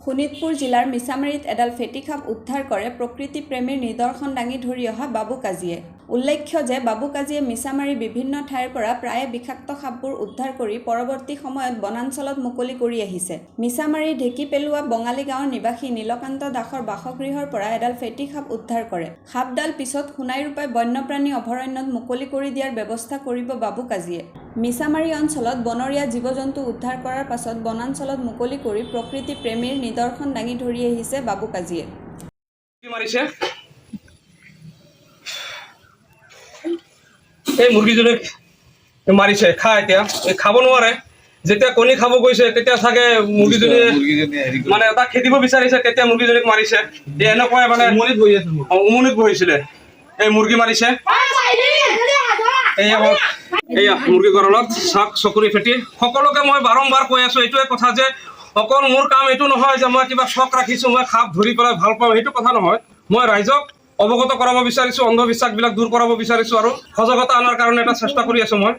শোণিতপুৰ জিলাৰ মিছামাৰীত এডাল ফেটিসাপ উদ্ধাৰ কৰে প্ৰকৃতি প্ৰেমীৰ নিদৰ্শন দাঙি ধৰি অহা বাবু কাজীয়ে। উল্লেখ্য যে বাবু কাজীয়ে মিছামাৰীৰ বিভিন্ন ঠাইৰ পৰা প্ৰায়ে বিষাক্ত সাপবোৰ উদ্ধাৰ কৰি পৰৱৰ্তী সময়ত বনাঞ্চলত মুকলি কৰি আহিছে। মিছামাৰীৰ ঢেকি পেলোৱা বঙালী গাঁৱৰ নিবাসী নীলকান্ত দাসৰ বাসগৃহৰ পৰা এডাল ফেটিসাপ উদ্ধাৰ কৰে। সাপডাল পিছত সোণাইৰূপাই বন্যপ্ৰাণী অভয়াৰণ্যত মুকলি কৰি দিয়াৰ ব্যৱস্থা কৰিব বাবু কাজীয়ে। মিছামাৰী অঞ্চলত বনৰীয়া জীৱ-জন্তু উদ্ধাৰ কৰাৰ পাছত বনাঞ্চলত মুকলি কৰি প্ৰকৃতি প্ৰেমীৰ নিদৰ্শন দাঙি ধৰি আহিছে বাবু কাজীয়ে। এই মুৰ্গীজনী মাৰিছে খা এতিয়া খাব নোৱাৰে যেতিয়া কণী খাব গৈছে তেতিয়া চাগে মুৰ্গীজনী মানে এটা খেদিব বিচাৰিছে তেতিয়া মুৰ্গীজনীক মাৰিছে এনেকুৱাই মানে উমনিত বহিছিলে এই মুৰ্গী মাৰিছে এয়া মুৰ্গী গঁৰালত চাক চকুৰি ফেটি সকলোকে মই বাৰম্বাৰ কৈ আছো এইটোৱে কথা যে অকল মোৰ কাম এইটো নহয় যে মই কিবা চখ ৰাখিছো মই সাপ ধৰি পেলাই ভাল পাওঁ সেইটো কথা নহয় মই ৰাইজক অৱগত কৰাব বিচাৰিছো অন্ধবিশ্বাসবিলাক দূৰ কৰাব বিচাৰিছো আৰু সজাগতা আনাৰ কাৰণে এটা চেষ্টা কৰি আছো মই।